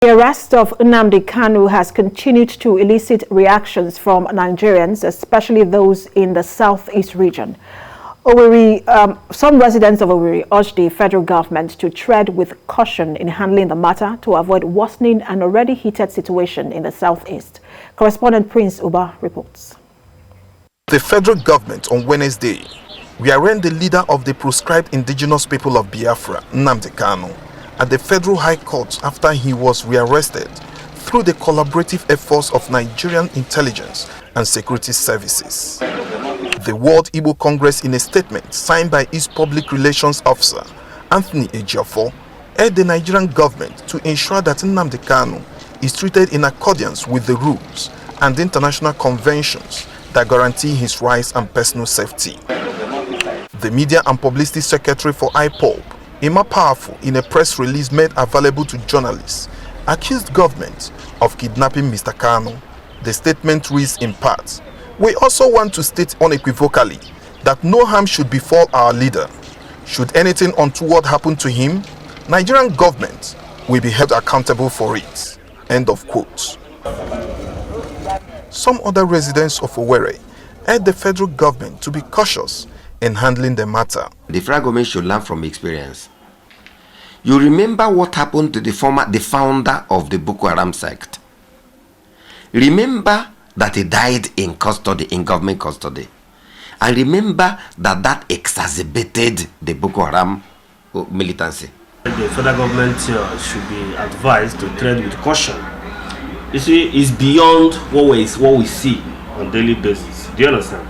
The arrest of Nnamdi Kanu has continued to elicit reactions from Nigerians, especially those in the southeast region. Owerri, some residents of Owerri urged the federal government to tread with caution in handling the matter to avoid worsening an already heated situation in the southeast. Correspondent Prince Uba reports. The federal government on Wednesday rearranged the leader of the proscribed indigenous people of Biafra, Nnamdi Kanu, at the Federal High Court after he was rearrested through the collaborative efforts of Nigerian intelligence and security services. The World Igbo Congress, in a statement signed by its public relations officer, Anthony Ejiofor, urged the Nigerian government to ensure that Nnamdi Kanu is treated in accordance with the rules and international conventions that guarantee his rights and personal safety. The Media and Publicity Secretary for IPOB, Emma Powerful, in a press release made available to journalists, accused government of kidnapping Mr. Kanu. The statement reads in part, "We also want to state unequivocally that no harm should befall our leader. Should anything untoward happen to him, Nigerian government will be held accountable for it." End of quote. Some other residents of Owerri urged the federal government to be cautious in handling the matter. The federal government should learn from experience. You remember what happened to the founder of the Boko Haram sect. Remember that he died in custody, in government custody. And remember that exacerbated the Boko Haram militancy. The federal government should be advised to tread with caution. You see, it's beyond what we see on daily basis. Do you understand?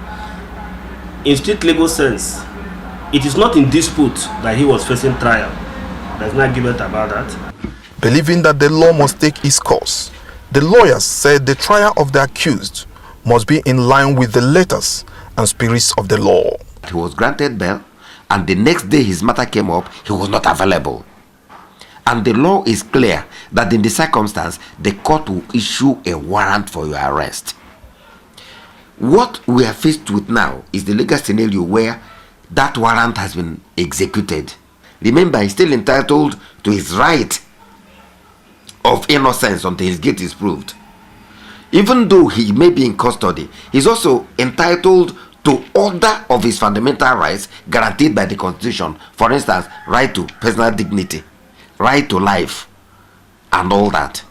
In strict legal sense, it is not in dispute that he was facing trial. There's no argument about that. Believing that the law must take its course, the lawyers said the trial of the accused must be in line with the letters and spirits of the law. He was granted bail, and the next day his matter came up, he was not available. And the law is clear that in the circumstance, the court will issue a warrant for your arrest. What we are faced with now is the legal scenario where that warrant has been executed. Remember, he's still entitled to his right of innocence until his guilt is proved. Even though he may be in custody, he's also entitled to other of his fundamental rights guaranteed by the Constitution. For instance, right to personal dignity, right to life, and all that.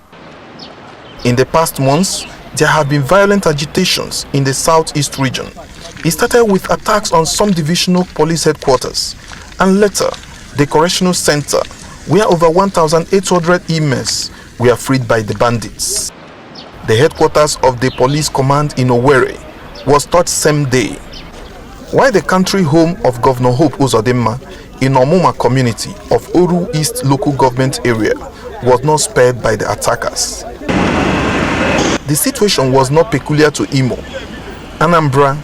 In the past months, there have been violent agitations in the southeast region. It started with attacks on some divisional police headquarters, and later the correctional center, where over 1,800 inmates were freed by the bandits. The headquarters of the police command in Owerri was touched same day, while the country home of Governor Hope Uzodimma in Omuma community of Oru East local government area was not spared by the attackers. The situation was not peculiar to Imo. Anambra,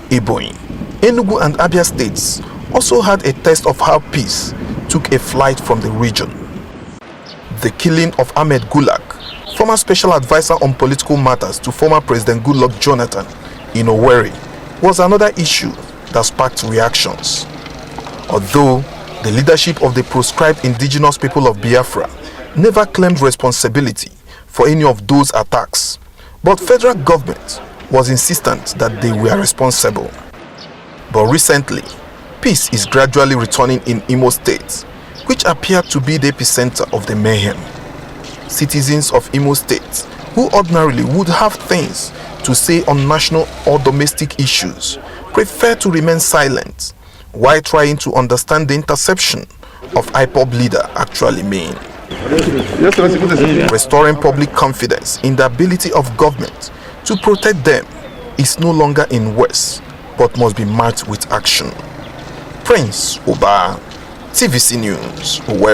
Ebonyi, Enugu and Abia states also had a taste of how peace took a flight from the region. The killing of Ahmed Gulak, former special advisor on political matters to former President Goodluck Jonathan in Owerri, was another issue that sparked reactions. Although the leadership of the proscribed indigenous people of Biafra never claimed responsibility for any of those attacks, but federal government was insistent that they were responsible. But recently, peace is gradually returning in Imo State, which appeared to be the epicenter of the mayhem. Citizens of Imo State, who ordinarily would have things to say on national or domestic issues, prefer to remain silent while trying to understand the interception of IPOB leader actually mean. Restoring public confidence in the ability of government to protect them is no longer in words, but must be marked with action. Prince Uba, TVC News, Owerri.